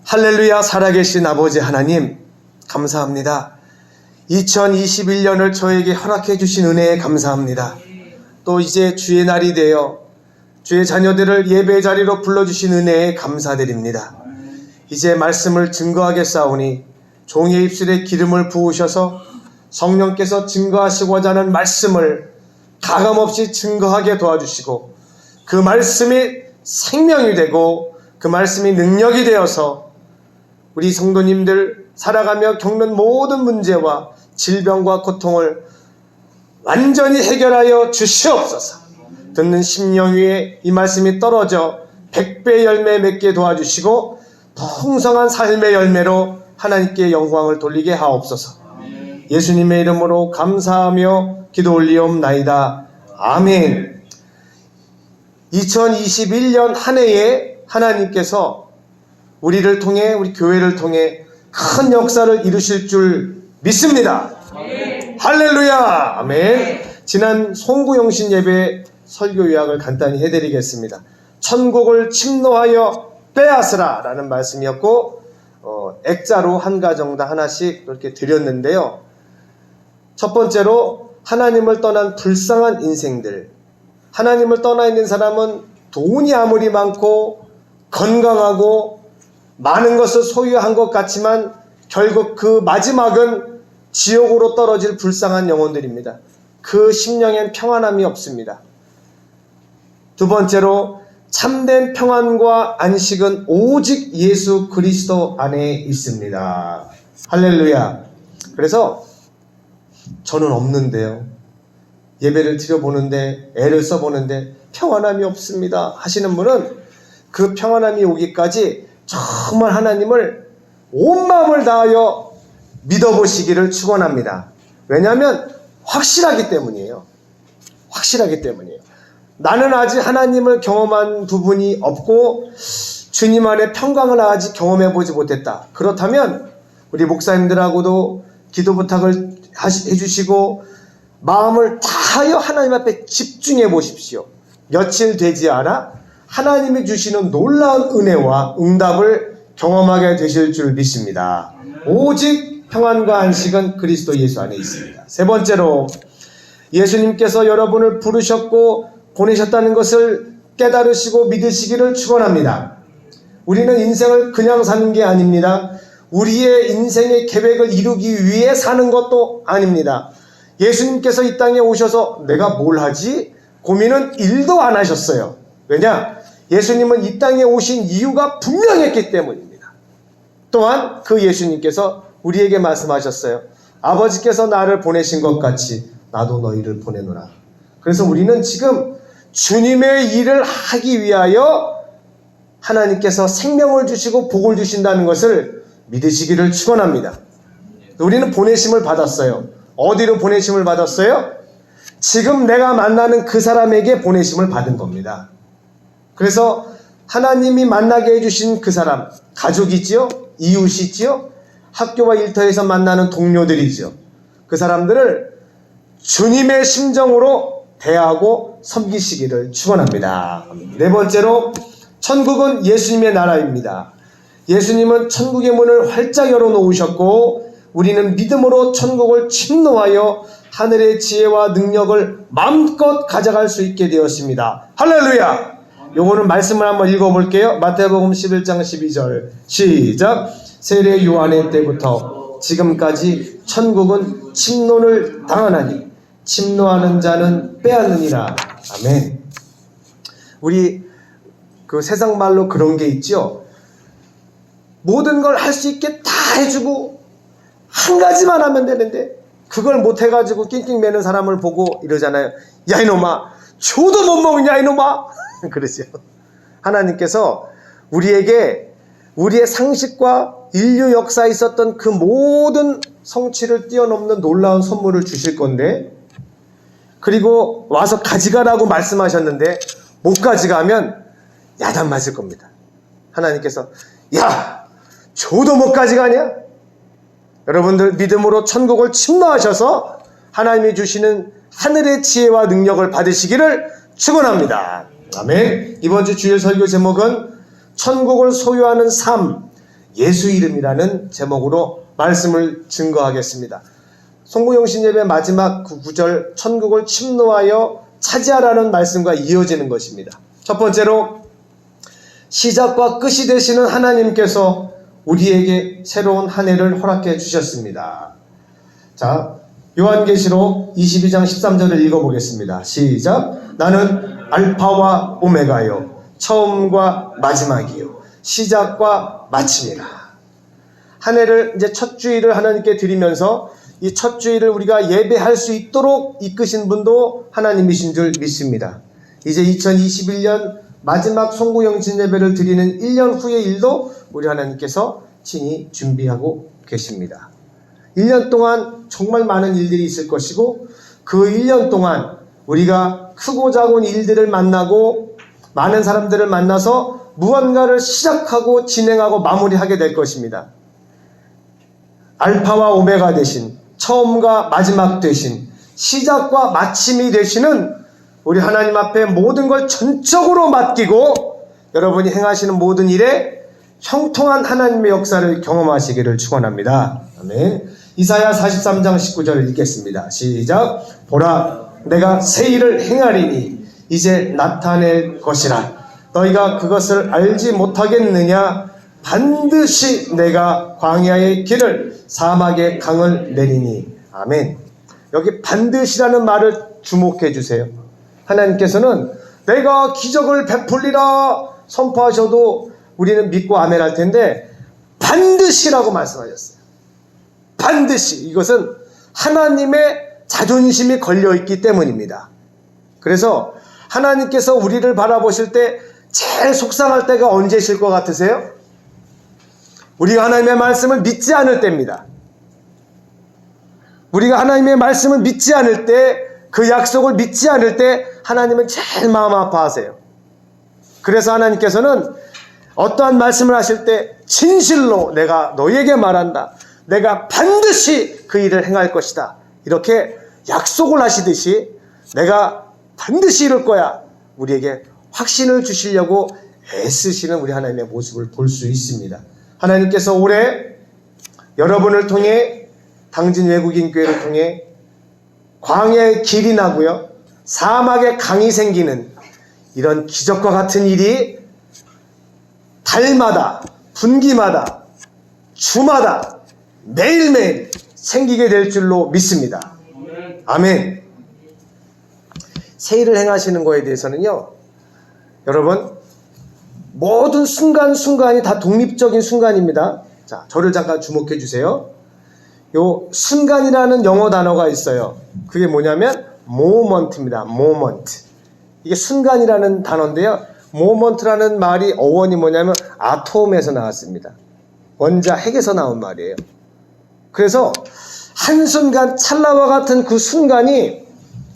할렐루야. 살아계신 아버지 하나님 감사합니다. 2021년을 저에게 허락해 주신 은혜에 감사합니다. 또 이제 주의 날이 되어 주의 자녀들을 예배 자리로 불러주신 은혜에 감사드립니다. 이제 말씀을 증거하겠사오니 종의 입술에 기름을 부으셔서 성령께서 증거하시고자 하는 말씀을 가감없이 증거하게 도와주시고 그 말씀이 생명이 되고 그 말씀이 능력이 되어서 우리 성도님들 살아가며 겪는 모든 문제와 질병과 고통을 완전히 해결하여 주시옵소서. 듣는 심령 위에 이 말씀이 떨어져 100배 열매 맺게 도와주시고 풍성한 삶의 열매로 하나님께 영광을 돌리게 하옵소서. 예수님의 이름으로 감사하며 기도 올리옵나이다. 아멘. 2021년 한 해에 하나님께서 우리를 통해 우리 교회를 통해 큰 역사를 이루실 줄 믿습니다. 아멘. 할렐루야. 아멘. 지난 송구영신 예배 설교 요약을 간단히 해드리겠습니다. 천국을 침노하여 빼앗으라 라는 말씀이었고 액자로 한 가정당 하나씩 이렇게 드렸는데요. 첫 번째로 하나님을 떠난 불쌍한 인생들. 하나님을 떠나 있는 사람은 돈이 아무리 많고 건강하고 많은 것을 소유한 것 같지만 결국 그 마지막은 지옥으로 떨어질 불쌍한 영혼들입니다. 그 심령엔 평안함이 없습니다. 두 번째로 참된 평안과 안식은 오직 예수 그리스도 안에 있습니다. 할렐루야. 그래서 저는 없는데요. 예배를 드려보는데 애를 써보는데 평안함이 없습니다 하시는 분은 그 평안함이 오기까지 정말 하나님을 온 마음을 다하여 믿어보시기를 축원합니다. 왜냐하면 확실하기 때문이에요. 확실하기 때문이에요. 나는 아직 하나님을 경험한 부분이 없고 주님 안에 평강을 아직 경험해보지 못했다. 그렇다면 우리 목사님들하고도 기도 부탁을 해주시고 마음을 다하여 하나님 앞에 집중해 보십시오. 며칠 되지 않아 하나님이 주시는 놀라운 은혜와 응답을 경험하게 되실 줄 믿습니다. 오직 평안과 안식은 그리스도 예수 안에 있습니다. 세 번째로 예수님께서 여러분을 부르셨고 보내셨다는 것을 깨달으시고 믿으시기를 축원합니다. 우리는 인생을 그냥 사는 게 아닙니다. 우리의 인생의 계획을 이루기 위해 사는 것도 아닙니다. 예수님께서 이 땅에 오셔서 내가 뭘 하지? 고민은 1도 안 하셨어요. 왜냐? 예수님은 이 땅에 오신 이유가 분명했기 때문입니다. 또한 그 예수님께서 우리에게 말씀하셨어요. 아버지께서 나를 보내신 것 같이 나도 너희를 보내노라. 그래서 우리는 지금 주님의 일을 하기 위하여 하나님께서 생명을 주시고 복을 주신다는 것을 믿으시기를 축원합니다. 우리는 보내심을 받았어요. 어디로 보내심을 받았어요? 지금 내가 만나는 그 사람에게 보내심을 받은 겁니다. 그래서 하나님이 만나게 해주신 그 사람, 가족이지요? 이웃이지요? 학교와 일터에서 만나는 동료들이지요. 그 사람들을 주님의 심정으로 대하고 섬기시기를 축원합니다. 네 번째로 천국은 예수님의 나라입니다. 예수님은 천국의 문을 활짝 열어놓으셨고 우리는 믿음으로 천국을 침노하여 하늘의 지혜와 능력을 마음껏 가져갈 수 있게 되었습니다. 할렐루야! 요거는 말씀을 한번 읽어볼게요. 마태복음 11장 12절 시작. 세례 요한의 때부터 지금까지 천국은 침노를 당하나니 침노하는 자는 빼앗느니라. 아멘. 우리 그 세상 말로 그런 게 있죠. 모든 걸 할 수 있게 다 해주고 한 가지만 하면 되는데 그걸 못해가지고 낑낑매는 사람을 보고 이러잖아요. 야 이놈아, 줘도 못 먹냐 이놈아. 그러죠. 하나님께서 우리에게 우리의 상식과 인류 역사에 있었던 그 모든 성취를 뛰어넘는 놀라운 선물을 주실 건데 그리고 와서 가져가라고 말씀하셨는데 못 가져가면 야단 맞을 겁니다. 하나님께서 야 줘도 못 가져가냐? 여러분들 믿음으로 천국을 침노하셔서 하나님이 주시는 하늘의 지혜와 능력을 받으시기를 축원합니다. 아멘. 이번 주 주일 설교 제목은 천국을 소유하는 삶, 예수 이름이라는 제목으로 말씀을 증거하겠습니다. 송구영신 예배 마지막 그 구절, 천국을 침노하여 차지하라는 말씀과 이어지는 것입니다. 첫 번째로, 시작과 끝이 되시는 하나님께서 우리에게 새로운 한 해를 허락해 주셨습니다. 자, 요한계시록 22장 13절을 읽어보겠습니다. 시작. 나는 알파와 오메가요, 처음과 마지막이요, 시작과 마침이라. 한 해를 이제 첫 주일을 하나님께 드리면서 이 첫 주일을 우리가 예배할 수 있도록 이끄신 분도 하나님이신 줄 믿습니다. 이제 2021년 마지막 송구영신 예배를 드리는 1년 후의 일도 우리 하나님께서 친히 준비하고 계십니다. 1년 동안 정말 많은 일들이 있을 것이고, 그 1년 동안 우리가 크고 작은 일들을 만나고 많은 사람들을 만나서 무언가를 시작하고 진행하고 마무리하게 될 것입니다. 알파와 오메가 되신, 처음과 마지막 되신, 시작과 마침이 되시는 우리 하나님 앞에 모든 걸 전적으로 맡기고 여러분이 행하시는 모든 일에 형통한 하나님의 역사를 경험하시기를 축원합니다. 아멘. 이사야 43장 19절을 읽겠습니다. 시작. 보라, 내가 새 일을 행하리니 이제 나타낼 것이라. 너희가 그것을 알지 못하겠느냐? 반드시 내가 광야의 길을, 사막의 강을 내리니. 아멘. 여기 반드시라는 말을 주목해 주세요. 하나님께서는 내가 기적을 베풀리라 선포하셔도 우리는 믿고 아멘 할 텐데, 반드시라고 말씀하셨어요. 반드시. 이것은 하나님의 자존심이 걸려있기 때문입니다. 그래서 하나님께서 우리를 바라보실 때 제일 속상할 때가 언제실 것 같으세요? 우리가 하나님의 말씀을 믿지 않을 때입니다. 우리가 하나님의 말씀을 믿지 않을 때, 그 약속을 믿지 않을 때 하나님은 제일 마음 아파하세요. 그래서 하나님께서는 어떠한 말씀을 하실 때 진실로 내가 너희에게 말한다, 내가 반드시 그 일을 행할 것이다, 이렇게 약속을 하시듯이 내가 반드시 이룰 거야, 우리에게 확신을 주시려고 애쓰시는 우리 하나님의 모습을 볼 수 있습니다. 하나님께서 올해 여러분을 통해, 당진 외국인 교회를 통해 광야의 길이 나고요, 사막에 강이 생기는 이런 기적과 같은 일이 달마다, 분기마다, 주마다, 매일매일 생기게 될 줄로 믿습니다. 아멘. 새 일을 행하시는 거에 대해서는요, 여러분, 모든 순간순간이 다 독립적인 순간입니다. 자, 저를 잠깐 주목해 주세요. 요 순간이라는 영어 단어가 있어요. 그게 뭐냐면 moment입니다. moment. 이게 순간이라는 단어인데요, moment라는 말이 어원이 뭐냐면 아톰에서 나왔습니다. 원자 핵에서 나온 말이에요. 그래서 한순간, 찰나와 같은 그 순간이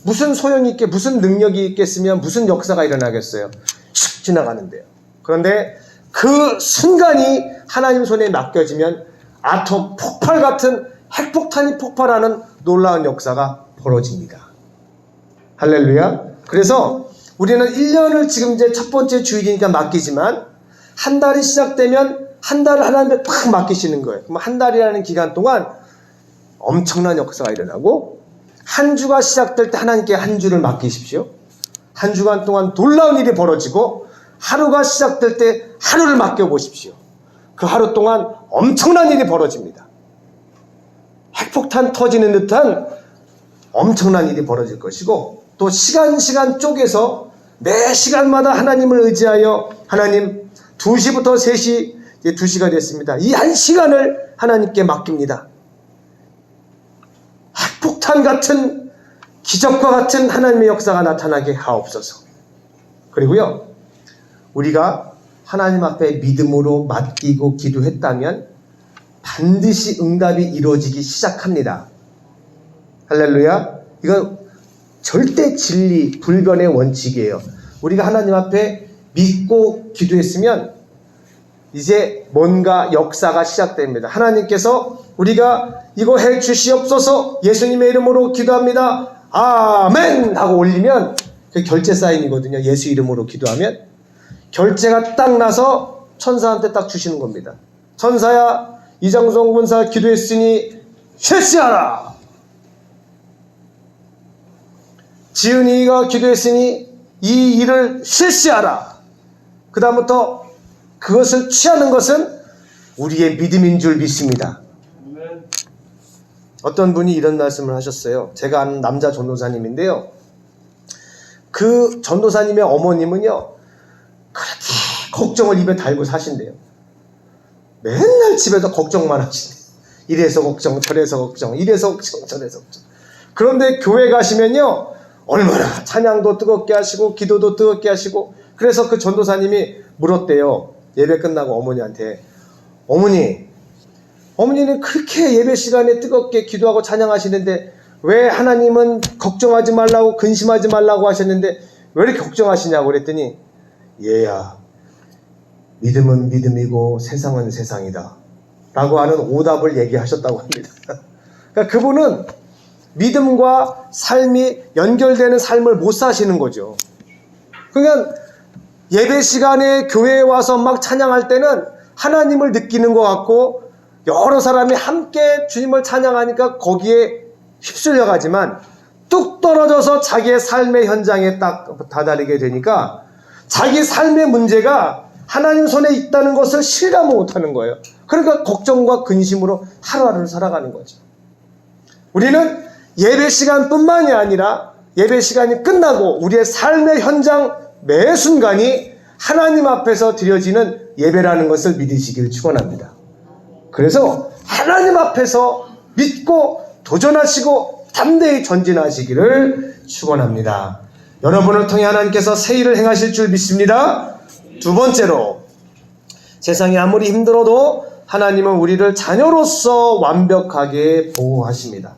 무슨 소용이 있게, 무슨 능력이 있겠으면 무슨 역사가 일어나겠어요? 슉 지나가는데요. 그런데 그 순간이 하나님 손에 맡겨지면 아톰 폭발 같은 핵폭탄이 폭발하는 놀라운 역사가 벌어집니다. 할렐루야. 그래서 우리는 1년을 지금 이제 첫 번째 주일이니까 맡기지만, 한 달이 시작되면 한 달을 하나님께 팍 맡기시는 거예요. 그럼 한 달이라는 기간 동안 엄청난 역사가 일어나고, 한 주가 시작될 때 하나님께 한 주를 맡기십시오. 한 주간 동안 놀라운 일이 벌어지고, 하루가 시작될 때 하루를 맡겨보십시오. 그 하루 동안 엄청난 일이 벌어집니다. 핵폭탄 터지는 듯한 엄청난 일이 벌어질 것이고, 또 시간 쪼개서 매 시간마다 하나님을 의지하여, 하나님 2시부터 3시, 이제 2시가 됐습니다. 이 한 시간을 하나님께 맡깁니다. 핵폭탄 같은, 기적과 같은 하나님의 역사가 나타나게 하옵소서. 그리고요, 우리가 하나님 앞에 믿음으로 맡기고 기도했다면 반드시 응답이 이루어지기 시작합니다. 할렐루야. 이건 절대 진리, 불변의 원칙이에요. 우리가 하나님 앞에 믿고 기도했으면 이제 뭔가 역사가 시작됩니다. 하나님께서 우리가 이거 해 주시옵소서, 예수님의 이름으로 기도합니다, 아멘 하고 올리면 그 결제 사인이거든요. 예수 이름으로 기도하면 결제가 딱 나서 천사한테 딱 주시는 겁니다. 전사야 이장성 권사 기도했으니 실시하라. 지은이가 기도했으니 이 일을 실시하라. 그 다음부터 그것을 취하는 것은 우리의 믿음인 줄 믿습니다. 어떤 분이 이런 말씀을 하셨어요. 제가 아는 남자 전도사님인데요. 그 전도사님의 어머님은요, 그렇게 걱정을 입에 달고 사신대요. 맨날 집에서 걱정만 하시네요. 이래서 걱정, 저래서 걱정, 이래서 걱정, 저래서 걱정. 그런데 교회 가시면요, 얼마나 찬양도 뜨겁게 하시고 기도도 뜨겁게 하시고. 그래서 그 전도사님이 물었대요. 예배 끝나고 어머니한테, 어머니는 그렇게 예배 시간에 뜨겁게 기도하고 찬양하시는데 왜 하나님은 걱정하지 말라고, 근심하지 말라고 하셨는데 왜 이렇게 걱정하시냐고 그랬더니, 얘야, 믿음은 믿음이고 세상은 세상이다 라고 하는 오답을 얘기하셨다고 합니다. 그러니까 그분은 믿음과 삶이 연결되는 삶을 못 사시는 거죠. 그러니까 예배 시간에 교회에 와서 막 찬양할 때는 하나님을 느끼는 것 같고 여러 사람이 함께 주님을 찬양하니까 거기에 휩쓸려 가지만 뚝 떨어져서 자기의 삶의 현장에 딱 다다르게 되니까 자기 삶의 문제가 하나님 손에 있다는 것을 실감 못하는 거예요. 그러니까 걱정과 근심으로 하루하루를 살아가는 거죠. 우리는 예배 시간뿐만이 아니라 예배 시간이 끝나고 우리의 삶의 현장 매 순간이 하나님 앞에서 드려지는 예배라는 것을 믿으시길 축원합니다. 그래서 하나님 앞에서 믿고 도전하시고 담대히 전진하시기를 축원합니다. 여러분을 통해 하나님께서 새 일을 행하실 줄 믿습니다. 두 번째로, 세상이 아무리 힘들어도 하나님은 우리를 자녀로서 완벽하게 보호하십니다.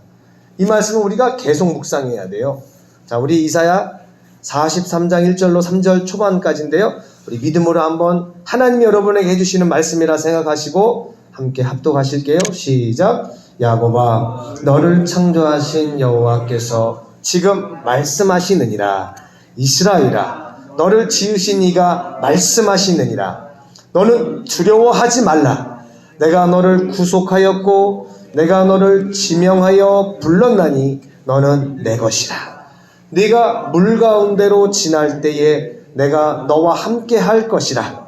이 말씀은 우리가 계속 묵상해야 돼요. 자, 우리 이사야 43장 1절로 3절 초반까지인데요. 우리 믿음으로 한번 하나님이 여러분에게 해주시는 말씀이라 생각하시고 함께 합독하실게요. 시작. 야곱아, 너를 창조하신 여호와께서 지금 말씀하시느니라. 이스라엘아, 너를 지으신 이가 말씀하시느니라. 너는 두려워하지 말라. 내가 너를 구속하였고 내가 너를 지명하여 불렀나니 너는 내 것이라. 네가 물 가운데로 지날 때에 내가 너와 함께 할 것이라.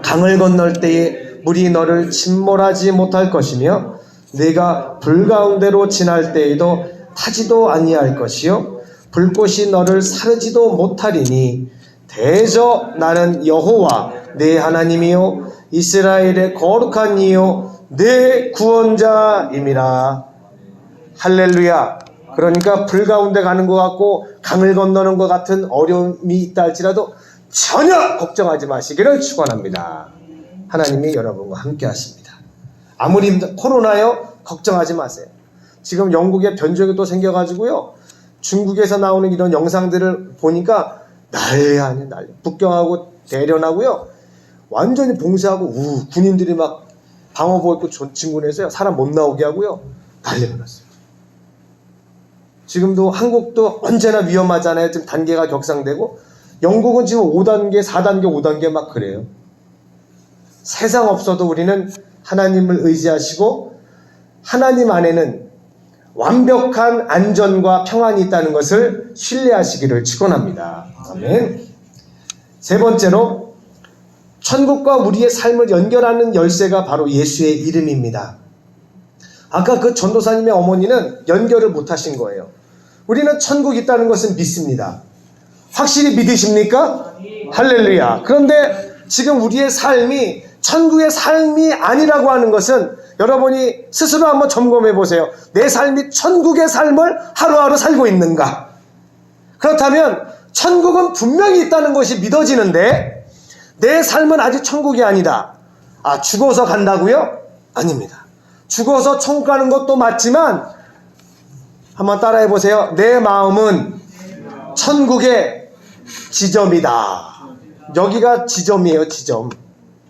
강을 건널 때에 물이 너를 침몰하지 못할 것이며 네가 불 가운데로 지날 때에도 타지도 아니할 것이요 불꽃이 너를 사르지도 못하리니 대저 나는 여호와 네 하나님이요 이스라엘의 거룩한 이요 내 구원자임이라. 할렐루야. 그러니까 불 가운데 가는 것 같고 강을 건너는 것 같은 어려움이 있다 할지라도 전혀 걱정하지 마시기를 축원합니다. 하나님이 여러분과 함께 하십니다. 아무리 코로나요, 걱정하지 마세요. 지금 영국에 변종이 또 생겨가지고요, 중국에서 나오는 이런 영상들을 보니까 난리 아니에요, 난리. 북경하고 대련하고요, 완전히 봉쇄하고 군인들이 막 방어복 입고 진군해서요, 사람 못 나오게 하고요, 난리가 났어요. 지금도 한국도 언제나 위험하잖아요. 지금 단계가 격상되고 영국은 지금 5단계, 4단계, 5단계 막 그래요. 세상 없어도 우리는 하나님을 의지하시고 하나님 안에는 완벽한 안전과 평안이 있다는 것을 신뢰하시기를 축원합니다. 아멘. 세 번째로, 천국과 우리의 삶을 연결하는 열쇠가 바로 예수의 이름입니다. 아까 그 전도사님의 어머니는 연결을 못하신 거예요. 우리는 천국이 있다는 것은 믿습니다. 확실히 믿으십니까? 할렐루야. 그런데 지금 우리의 삶이 천국의 삶이 아니라고 하는 것은 여러분이 스스로 한번 점검해 보세요. 내 삶이 천국의 삶을 하루하루 살고 있는가? 그렇다면 천국은 분명히 있다는 것이 믿어지는데 내 삶은 아직 천국이 아니다. 죽어서 간다고요? 아닙니다. 죽어서 천국 가는 것도 맞지만 한번 따라해 보세요. 내 마음은 천국의 지점이다. 여기가 지점이에요, 지점.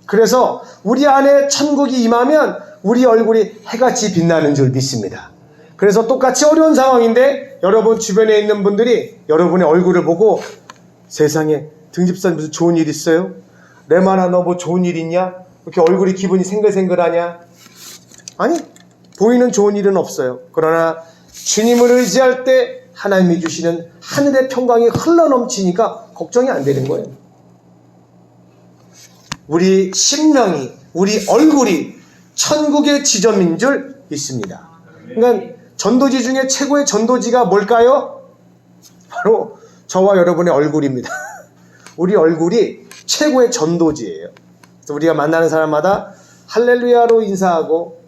그래서 우리 안에 천국이 임하면 우리 얼굴이 해같이 빛나는 줄 믿습니다. 그래서 똑같이 어려운 상황인데 여러분 주변에 있는 분들이 여러분의 얼굴을 보고, 세상에 등집사님 무슨 좋은 일 있어요? 레마나 너 뭐 좋은 일 있냐? 그렇게 얼굴이 기분이 생글생글하냐? 아니, 보이는 좋은 일은 없어요. 그러나 주님을 의지할 때 하나님이 주시는 하늘의 평강이 흘러넘치니까 걱정이 안 되는 거예요. 우리 심령이, 우리 얼굴이 천국의 지점인 줄 믿습니다. 그러니까 전도지 중에 최고의 전도지가 뭘까요? 바로 저와 여러분의 얼굴입니다. 우리 얼굴이 최고의 전도지예요. 그래서 우리가 만나는 사람마다 할렐루야로 인사하고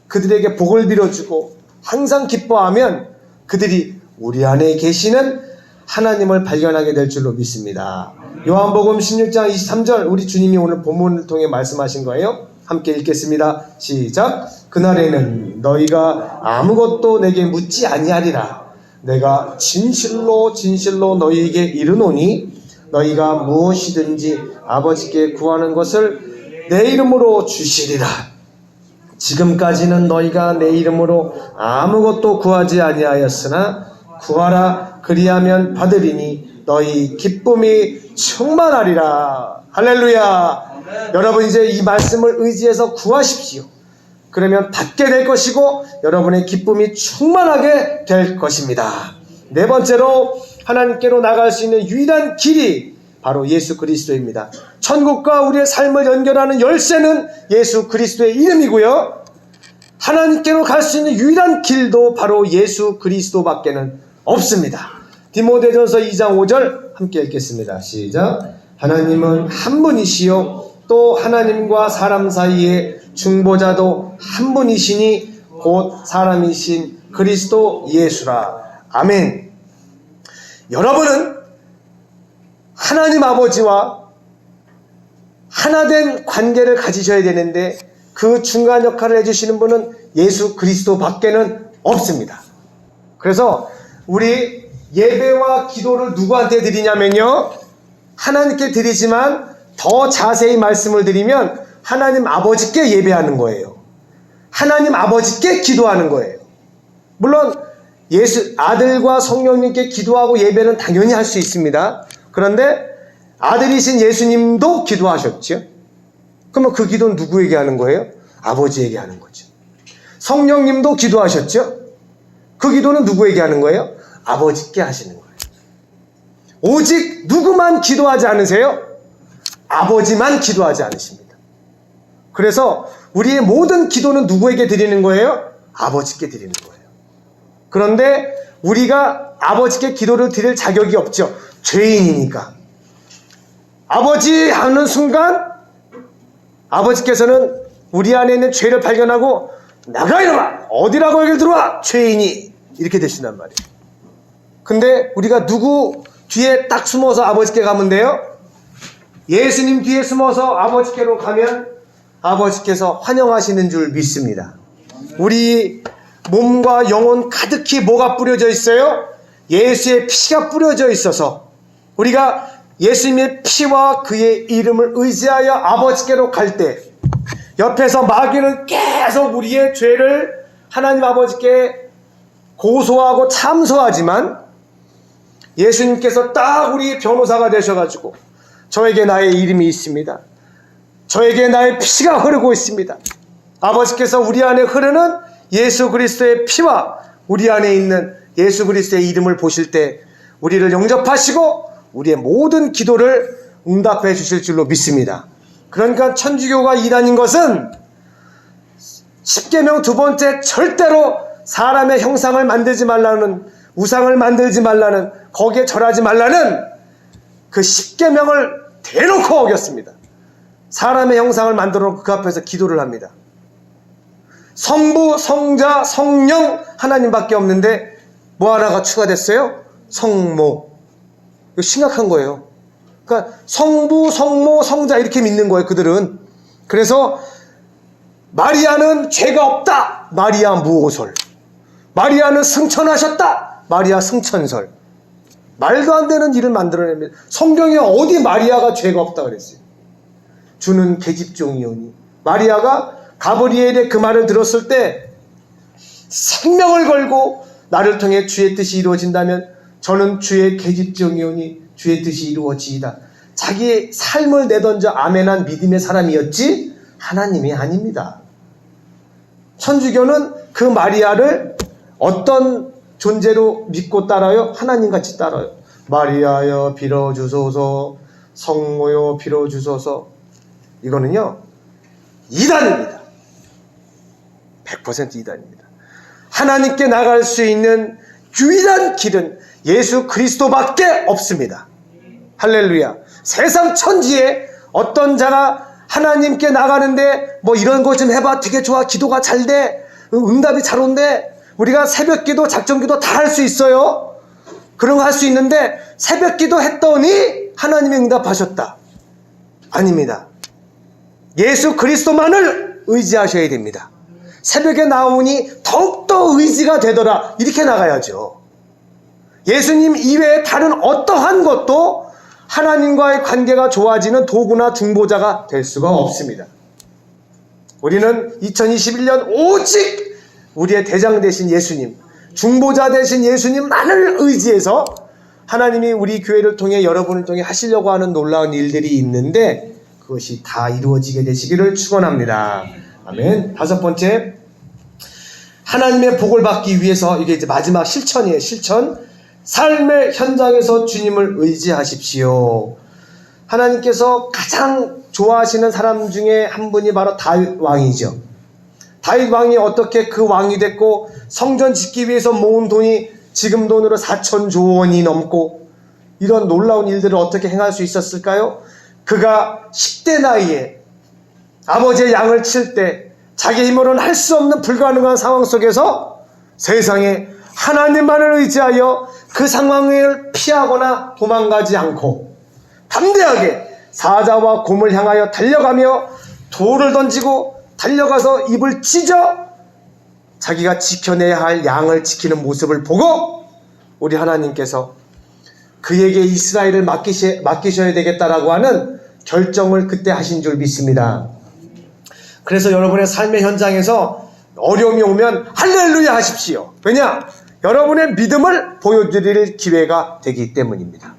그들에게 복을 빌어주고 항상 기뻐하면 그들이 우리 안에 계시는 하나님을 발견하게 될 줄로 믿습니다. 요한복음 16장 23절 우리 주님이 오늘 본문을 통해 말씀하신 거예요. 함께 읽겠습니다. 시작. 그날에는 너희가 아무것도 내게 묻지 아니하리라. 내가 진실로 진실로 너희에게 이르노니 너희가 무엇이든지 아버지께 구하는 것을 내 이름으로 주시리라. 지금까지는 너희가 내 이름으로 아무것도 구하지 아니하였으나 구하라 그리하면 받으리니 너희 기쁨이 충만하리라. 할렐루야. 여러분 이제 이 말씀을 의지해서 구하십시오. 그러면 받게 될 것이고 여러분의 기쁨이 충만하게 될 것입니다. 네 번째로 하나님께로 나갈 수 있는 유일한 길이 바로 예수 그리스도입니다. 천국과 우리의 삶을 연결하는 열쇠는 예수 그리스도의 이름이고요. 하나님께로 갈 수 있는 유일한 길도 바로 예수 그리스도밖에는 없습니다. 디모데전서 2장 5절 함께 읽겠습니다. 시작. 하나님은 한 분이시요 또 하나님과 사람 사이에 중보자도 한 분이시니 곧 사람이신 그리스도 예수라. 아멘. 여러분은 하나님 아버지와 하나된 관계를 가지셔야 되는데 그 중간 역할을 해주시는 분은 예수 그리스도 밖에는 없습니다. 그래서 우리 예배와 기도를 누구한테 드리냐면요, 하나님께 드리지만 더 자세히 말씀을 드리면 하나님 아버지께 예배하는 거예요. 하나님 아버지께 기도하는 거예요. 물론 예수 아들과 성령님께 기도하고 예배는 당연히 할 수 있습니다. 그런데 아들이신 예수님도 기도하셨죠. 그러면 그 기도는 누구에게 하는 거예요? 아버지에게 하는 거죠. 성령님도 기도하셨죠. 그 기도는 누구에게 하는 거예요? 아버지께 하시는 거예요. 오직 누구만 기도하지 않으세요? 아버지만 기도하지 않으십니다. 그래서 우리의 모든 기도는 누구에게 드리는 거예요? 아버지께 드리는 거예요. 그런데 우리가 아버지께 기도를 드릴 자격이 없죠. 죄인이니까. 아버지 하는 순간 아버지께서는 우리 안에 있는 죄를 발견하고 나가 이놈아! 어디라고 여길 들어와! 죄인이! 이렇게 되신단 말이에요. 근데 우리가 누구 뒤에 딱 숨어서 아버지께 가면 돼요? 예수님 뒤에 숨어서 아버지께로 가면 아버지께서 환영하시는 줄 믿습니다. 우리 몸과 영혼 가득히 뭐가 뿌려져 있어요? 예수의 피가 뿌려져 있어서 우리가 예수님의 피와 그의 이름을 의지하여 아버지께로 갈 때 옆에서 마귀는 계속 우리의 죄를 하나님 아버지께 고소하고 참소하지만 예수님께서 딱 우리 변호사가 되셔가지고 저에게 나의 이름이 있습니다. 저에게 나의 피가 흐르고 있습니다. 아버지께서 우리 안에 흐르는 예수 그리스도의 피와 우리 안에 있는 예수 그리스도의 이름을 보실 때 우리를 영접하시고 우리의 모든 기도를 응답해 주실 줄로 믿습니다. 그러니까 천주교가 이단인 것은 십계명 두 번째 절대로 사람의 형상을 만들지 말라는, 우상을 만들지 말라는, 거기에 절하지 말라는 그 십계명을 대놓고 어겼습니다. 사람의 형상을 만들어 놓고 그 앞에서 기도를 합니다. 성부, 성자, 성령 하나님밖에 없는데 뭐 하나가 추가됐어요? 성모. 이거 심각한 거예요. 그러니까 성부, 성모, 성자 이렇게 믿는 거예요, 그들은. 그래서 마리아는 죄가 없다. 마리아 무오설. 마리아는 승천하셨다. 마리아 승천설. 말도 안 되는 일을 만들어냅니다. 성경에 어디 마리아가 죄가 없다 그랬어요? 주는 계집종이오니. 마리아가 가브리엘의 그 말을 들었을 때 생명을 걸고 나를 통해 주의 뜻이 이루어진다면 저는 주의 계집종이오니 주의 뜻이 이루어지이다. 자기의 삶을 내던져 아멘한 믿음의 사람이었지 하나님이 아닙니다. 천주교는 그 마리아를 어떤 존재로 믿고 따라요? 하나님같이 따라요. 마리아여 빌어주소서, 성모여 빌어주소서. 이거는요 이단입니다. 100% 이단입니다. 하나님께 나갈 수 있는 유일한 길은 예수 그리스도밖에 없습니다. 할렐루야. 세상 천지에 어떤 자가 하나님께 나가는데 뭐 이런 거 좀 해봐, 되게 좋아, 기도가 잘 돼, 응답이 잘 온대, 우리가 새벽기도 작정기도 다 할 수 있어요. 그런 거 할 수 있는데 새벽기도 했더니 하나님이 응답하셨다. 아닙니다. 예수 그리스도만을 의지하셔야 됩니다. 새벽에 나오니 더욱더 의지가 되더라, 이렇게 나가야죠. 예수님 이외에 다른 어떠한 것도 하나님과의 관계가 좋아지는 도구나 중보자가 될 수가 없습니다. 우리는 2021년 오직 우리의 대장 되신 예수님, 중보자 되신 예수님만을 의지해서 하나님이 우리 교회를 통해 여러분을 통해 하시려고 하는 놀라운 일들이 있는데 그것이 다 이루어지게 되시기를 축원합니다. 아멘. 다섯 번째, 하나님의 복을 받기 위해서, 이게 이제 마지막 실천이에요. 실천. 삶의 현장에서 주님을 의지하십시오. 하나님께서 가장 좋아하시는 사람 중에 한 분이 바로 다윗 왕이죠. 다윗 왕이 어떻게 그 왕이 됐고, 성전 짓기 위해서 모은 돈이 지금 돈으로 4,000조 원이 넘고, 이런 놀라운 일들을 어떻게 행할 수 있었을까요? 그가 10대 나이에 아버지의 양을 칠 때 자기 힘으로는 할 수 없는 불가능한 상황 속에서 세상에 하나님만을 의지하여 그 상황을 피하거나 도망가지 않고 담대하게 사자와 곰을 향하여 달려가며 돌을 던지고 달려가서 입을 찢어 자기가 지켜내야 할 양을 지키는 모습을 보고 우리 하나님께서 그에게 이스라엘을 맡기셔야 되겠다라고 하는 결정을 그때 하신 줄 믿습니다. 그래서 여러분의 삶의 현장에서 어려움이 오면 할렐루야 하십시오. 왜냐? 여러분의 믿음을 보여드릴 기회가 되기 때문입니다.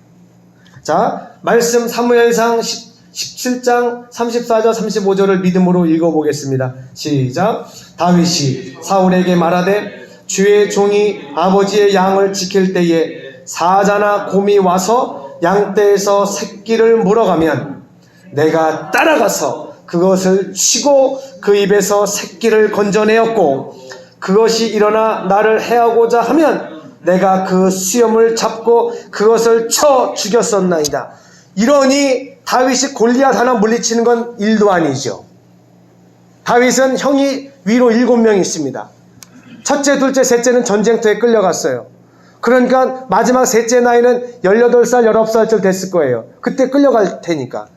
자, 말씀 사무엘상 17장 34절 35절을 믿음으로 읽어보겠습니다. 시작. 다윗이 사울에게 말하되 주의 종이 아버지의 양을 지킬 때에 사자나 곰이 와서 양떼에서 새끼를 물어가면 내가 따라가서 그것을 치고 그 입에서 새끼를 건져내었고 그것이 일어나 나를 해하고자 하면 내가 그 수염을 잡고 그것을 쳐 죽였었나이다. 이러니 다윗이 골리앗 하나 물리치는 건 일도 아니죠. 다윗은 형이 위로 7명 있습니다. 첫째, 둘째, 셋째는 전쟁터에 끌려갔어요. 그러니까 마지막 셋째 나이는 18살, 19살쯤 됐을 거예요. 그때 끌려갈 테니까.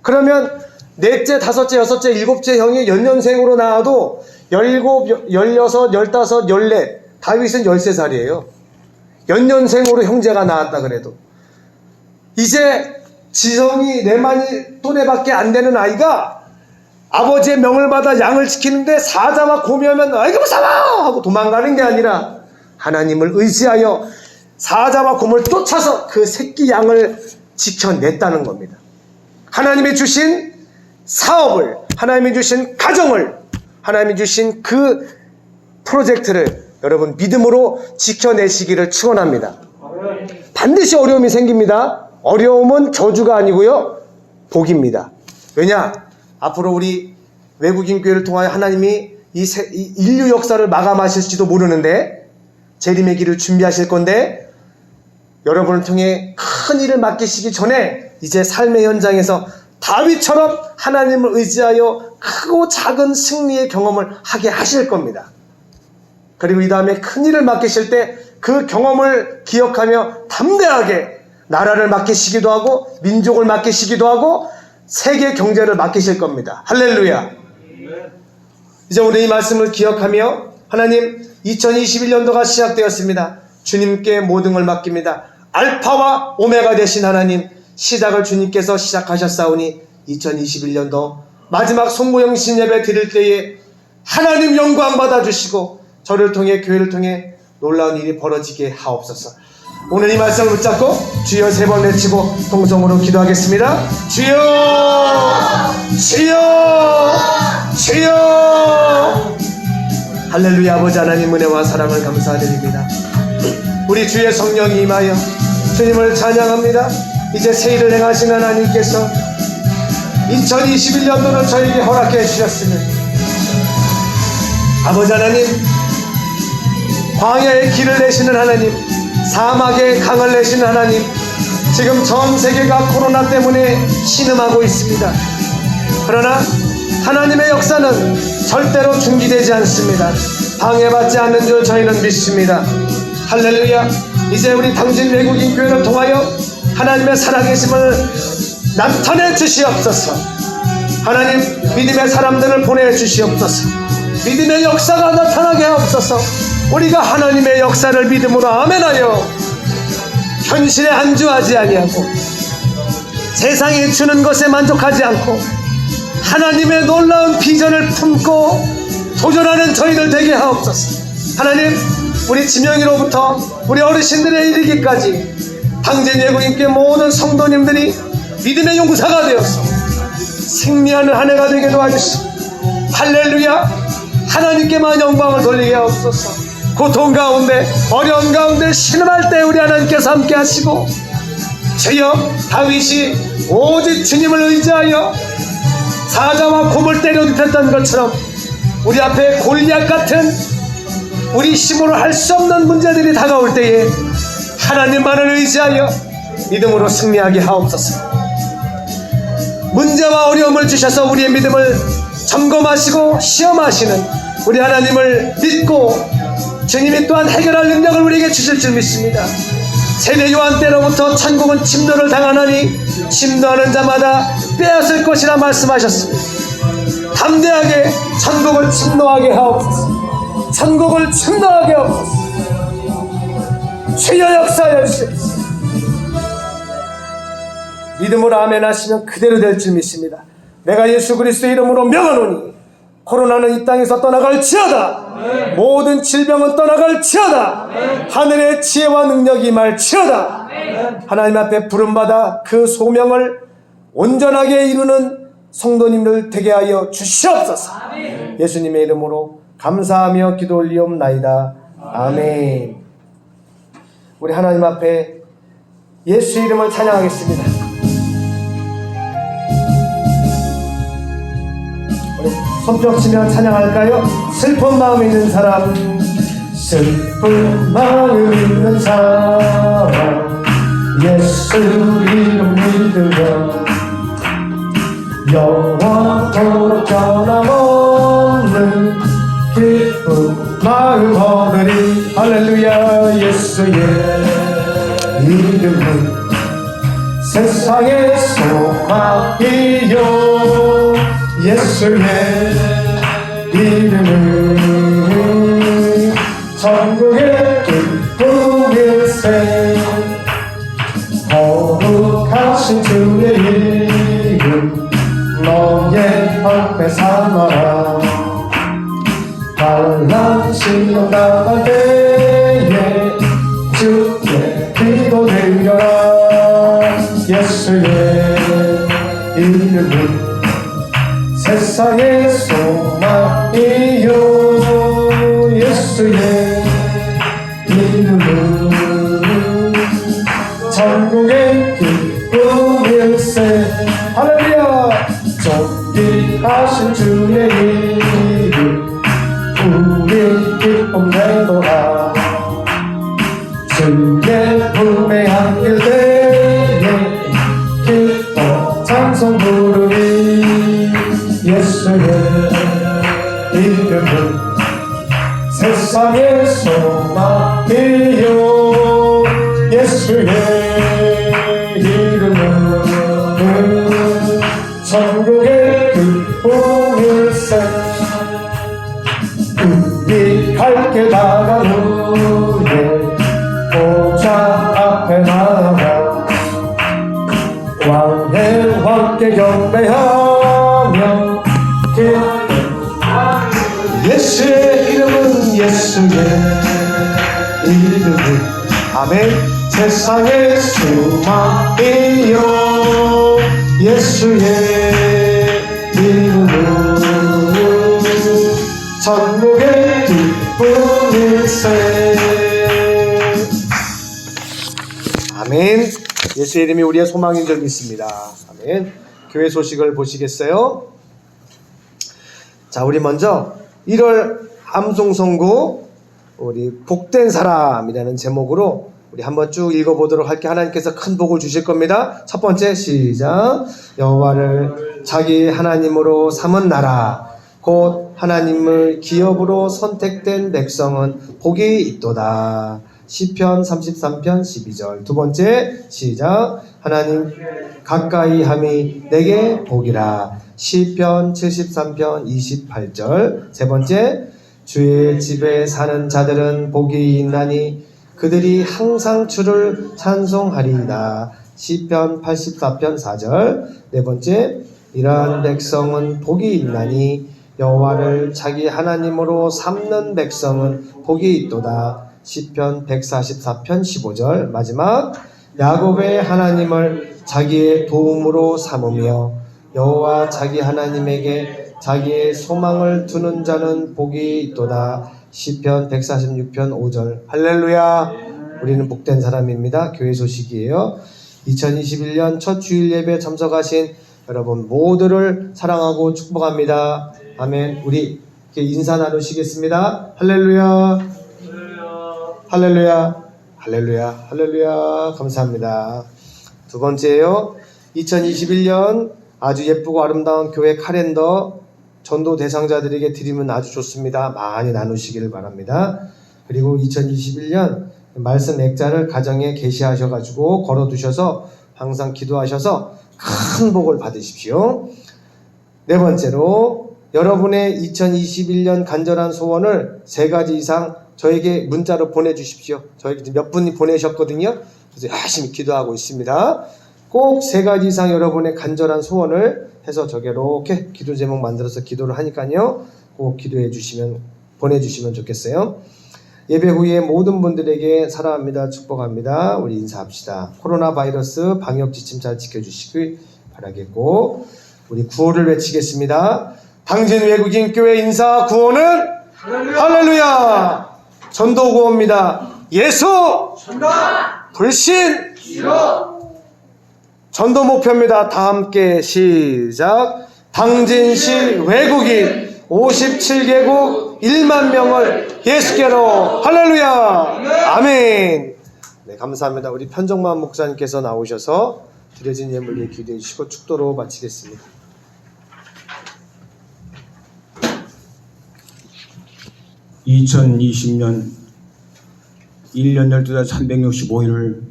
그러면 넷째, 다섯째, 여섯째, 일곱째 형이 연년생으로 나와도 17, 16, 15, 14, 다윗은 13살이에요. 연년생으로 형제가 나왔다 그래도. 이제 지성이 내만이 또래밖에 안 되는 아이가 아버지의 명을 받아 양을 지키는데 사자와 곰이 오면 아이고 무서워 하고 도망가는 게 아니라 하나님을 의지하여 사자와 곰을 쫓아서 그 새끼 양을 지켜냈다는 겁니다. 하나님이 주신 사업을, 하나님이 주신 가정을, 하나님이 주신 그 프로젝트를 여러분 믿음으로 지켜내시기를 축원합니다. 반드시 어려움이 생깁니다. 어려움은 저주가 아니고요, 복입니다. 왜냐? 앞으로 우리 외국인 교회를 통하여 하나님이 이 인류 역사를 마감하실지도 모르는데 재림의 길을 준비하실 건데 여러분을 통해 큰 일을 맡기시기 전에 이제 삶의 현장에서 다윗처럼 하나님을 의지하여 크고 작은 승리의 경험을 하게 하실 겁니다. 그리고 이 다음에 큰 일을 맡기실 때 그 경험을 기억하며 담대하게 나라를 맡기시기도 하고 민족을 맡기시기도 하고 세계 경제를 맡기실 겁니다. 할렐루야. 이제 우리 이 말씀을 기억하며 하나님 2021년도가 시작되었습니다. 주님께 모든 걸 맡깁니다. 알파와 오메가 되신 하나님, 시작을 주님께서 시작하셨사오니 2021년도 마지막 송구영신 예배 드릴 때에 하나님 영광 받아주시고 저를 통해 교회를 통해 놀라운 일이 벌어지게 하옵소서. 오늘 이 말씀을 붙잡고 주여 3번 외치고 동성으로 기도하겠습니다. 주여, 주여, 주여. 할렐루야. 아버지 하나님 은혜와 사랑을 감사드립니다. 우리 주의 성령이 임하여 주님을 찬양합니다. 이제 새 일을 행하신 하나님께서 2021년도를 저에게 허락해 주셨으면 아버지 하나님, 광야의 길을 내시는 하나님, 사막의 강을 내시는 하나님, 지금 전 세계가 코로나 때문에 신음하고 있습니다. 그러나 하나님의 역사는 절대로 중지되지 않습니다. 방해받지 않는 줄 저희는 믿습니다. 할렐루야. 이제 우리 당진 외국인 교회를 통하여 하나님의 살아계심을 나타내 주시옵소서. 하나님, 믿음의 사람들을 보내주시옵소서. 믿음의 역사가 나타나게 하옵소서. 우리가 하나님의 역사를 믿음으로 아멘하여 현실에 안주하지 아니하고 세상이 주는 것에 만족하지 않고 하나님의 놀라운 비전을 품고 도전하는 저희들 되게 하옵소서. 하나님, 우리 지명이로부터 우리 어르신들에 이르기까지 당진 예고인께 모든 성도님들이 믿음의 용사가 되어서 승리하는 한 해가 되게 도와주시고, 할렐루야, 하나님께만 영광을 돌리게 하옵소서. 고통 가운데, 어려움 가운데 신음할 때 우리 하나님께서 함께 하시고, 주여, 다윗이 오직 주님을 의지하여 사자와 곰을 때려눕혔던 것처럼 우리 앞에 골리앗 같은 우리 힘으로 할 수 없는 문제들이 다가올 때에 하나님만을 의지하여 믿음으로 승리하게 하옵소서. 문제와 어려움을 주셔서 우리의 믿음을 점검하시고 시험하시는 우리 하나님을 믿고 주님이 또한 해결할 능력을 우리에게 주실 줄 믿습니다. 세례 요한 때로부터 천국은 침노를 당하나니 침노하는 자마다 빼앗을 것이라 말씀하셨습니다. 담대하게 천국을 침노하게 하옵소서. 천국을 침노하게 하옵소서. 주여 역사하여 주시옵소서. 믿음으로 아멘 하시면 그대로 될 줄 믿습니다. 내가 예수 그리스도의 이름으로 명하노니 코로나는 이 땅에서 떠나갈지어다. 모든 질병은 떠나갈지어다. 하늘의 지혜와 능력이 임할지어다. 하나님 앞에 부름받아 그 소명을 온전하게 이루는 성도님들 되게 하여 주시옵소서. 예수님의 이름으로 감사하며 기도 올리옵나이다. 아멘. 우리 하나님 앞에 예수 이름을 찬양하겠습니다. 우리 손뼉 치며 찬양할까요? 슬픈 마음 있는 사람, 슬픈 마음 있는 사람, 예수 이름 믿으며 영원토록 변함없는 기쁜 마음 얻으리. 할렐루야. 예수의 이름은 세상의 소망이요, 예수의 이름은 천국의 기쁨일세. 거룩하신 주의 이름 너의 앞에 삼아라. 환난시험 당할 때에 주께 기도드려라. 예수의 이름은 세상의 소망이요, 예수의 이름은 천국의 기쁨일세. 할렐루야. 존귀하신 주의 이름 우리 기쁨 되도록 주의 품에 안길 때에 기뻐 찬송 부르리. 예수의 이름은 세상의 소망이요, 예수의 이름은 천국의 기쁨일세. 우리 갈 길 나간 후에 보좌 앞에 나가 왕의 왕께 경배하며 예수의 이름은, 예수의 이름은. 아멘. 세상의 소망이요 예수의 이름은 천국의 기쁨일세. 아멘. 예수의 이름이 우리의 소망인 줄 믿습니다. 아멘. 교회 소식을 보시겠어요? 자, 우리 먼저 1월 암송선구 우리 복된 사람이라는 제목으로 우리 한번 쭉 읽어보도록 할게요. 하나님께서 큰 복을 주실 겁니다. 첫 번째 시작. 여호와를 자기 하나님으로 삼은 나라 곧 하나님을 기업으로 선택된 백성은 복이 있도다. 시편 33편 12절. 두 번째 시작. 하나님 가까이 함이 내게 복이라. 시편 73편 28절. 세 번째 주의 집에 사는 자들은 복이 있나니 그들이 항상 주를 찬송하리이다. 시편 84편 4절. 네 번째 이러한 백성은 복이 있나니 여호와를 자기 하나님으로 삼는 백성은 복이 있도다. 시편 144편 15절. 마지막 야곱의 하나님을 자기의 도움으로 삼으며 여호와 자기 하나님에게 자기의 소망을 두는 자는 복이 있도다. 시편 146편 5절. 할렐루야. 우리는 복된 사람입니다. 교회 소식이에요. 2021년 첫 주일 예배 참석하신 여러분 모두를 사랑하고 축복합니다. 아멘. 우리 인사 나누시겠습니다. 할렐루야. 할렐루야. 할렐루야. 할렐루야. 감사합니다. 두 번째요. 2021년 아주 예쁘고 아름다운 교회 카렌더 전도 대상자들에게 드리면 아주 좋습니다. 많이 나누시기를 바랍니다. 그리고 2021년 말씀 액자를 가정에 게시하셔가지고 걸어두셔서 항상 기도하셔서 큰 복을 받으십시오. 네 번째로 여러분의 2021년 간절한 소원을 3가지 이상 저에게 문자로 보내주십시오. 저에게 몇 분이 보내셨거든요. 그래서 열심히 기도하고 있습니다. 꼭 3가지 이상 여러분의 간절한 소원을 해서 저게 이렇게 기도 제목 만들어서 기도를 하니까요. 꼭 기도해 주시면, 보내주시면 좋겠어요. 예배 후에 모든 분들에게 사랑합니다. 축복합니다. 우리 인사합시다. 코로나 바이러스 방역 지침 잘 지켜주시길 바라겠고, 우리 구호를 외치겠습니다. 당진 외국인 교회 인사 구호는 할렐루야. 전도 구호입니다. 예수 불신 전도 목표입니다. 다 함께 시작. 당진시 외국인 57개국 1만 명을 예수께로 할렐루야. 아멘. 네, 감사합니다. 우리 편정만 목사님께서 나오셔서 드려진 예물에 기도해 주시고 축도로 마치겠습니다. (2020년) 1년 12달 365일을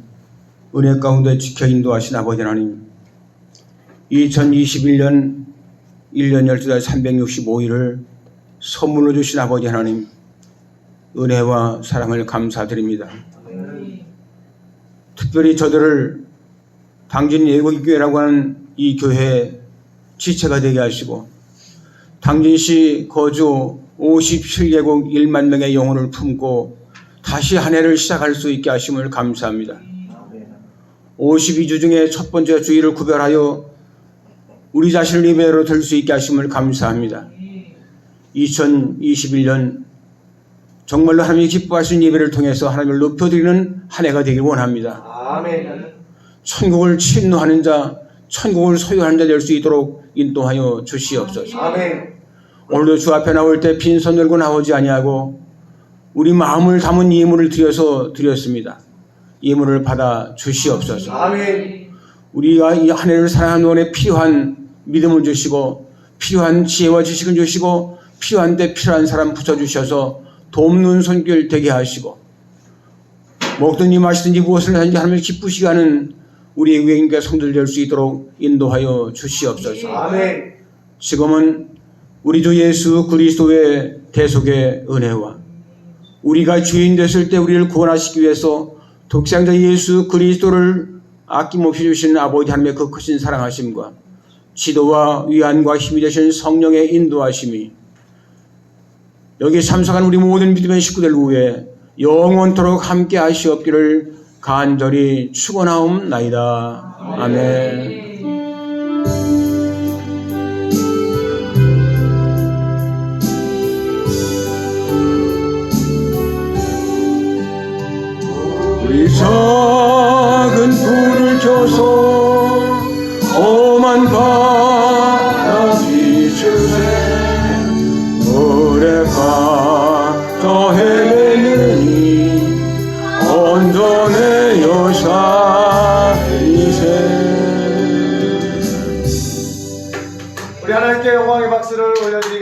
은혜 가운데 지켜 인도하신 아버지 하나님, 2021년 1년 12달 365일을 선물로 주신 아버지 하나님, 은혜와 사랑을 감사드립니다. 특별히 저들을 당진 예국교회라고 하는 이 교회의 지체가 되게 하시고, 당진시 거주 57개국 1만 명의 영혼을 품고 다시 한 해를 시작할 수 있게 하심을 감사합니다. 52주 중에 첫 번째 주일을 구별하여 우리 자신을 예배로 들 수 있게 하심을 감사합니다. 2021년 정말로 하나님이 기뻐하시는 예배를 통해서 하나님을 높여드리는 한 해가 되길 원합니다. 아멘. 천국을 침노하는 자, 천국을 소유하는 자 될 수 있도록 인도하여 주시옵소서. 아멘. 오늘도 주 앞에 나올 때 빈손 들고 나오지 아니하고 우리 마음을 담은 예물을 드렸습니다. 예물을 받아 주시옵소서. 아멘. 우리가 이 한 해를 사랑하는 동안에 필요한 믿음을 주시고, 필요한 지혜와 지식을 주시고, 필요한 데 필요한 사람 붙여주셔서 돕는 손길 되게 하시고, 먹든지 마시든지 무엇을 하든지 하나님을 기쁘시게 하는 우리의 외인과 성들 될 수 있도록 인도하여 주시옵소서. 아멘. 지금은 우리 주 예수 그리스도의 대속의 은혜와 우리가 죄인 됐을 때 우리를 구원하시기 위해서 독생자 예수 그리스도를 아낌없이 주신 아버지 하나님의 그 크신 사랑하심과 지도와 위안과 힘이 되신 성령의 인도하심이 여기 참석한 우리 모든 믿음의 식구들 위해 영원토록 함께 하시옵기를 간절히 축원하옵나이다. 아멘. 우리 작은 불을 켜서 험한 바다 비추세 물에 빠져 헤매느니 온전해 여사이세. 우리 하나님께 영광의 박수를 올려드리고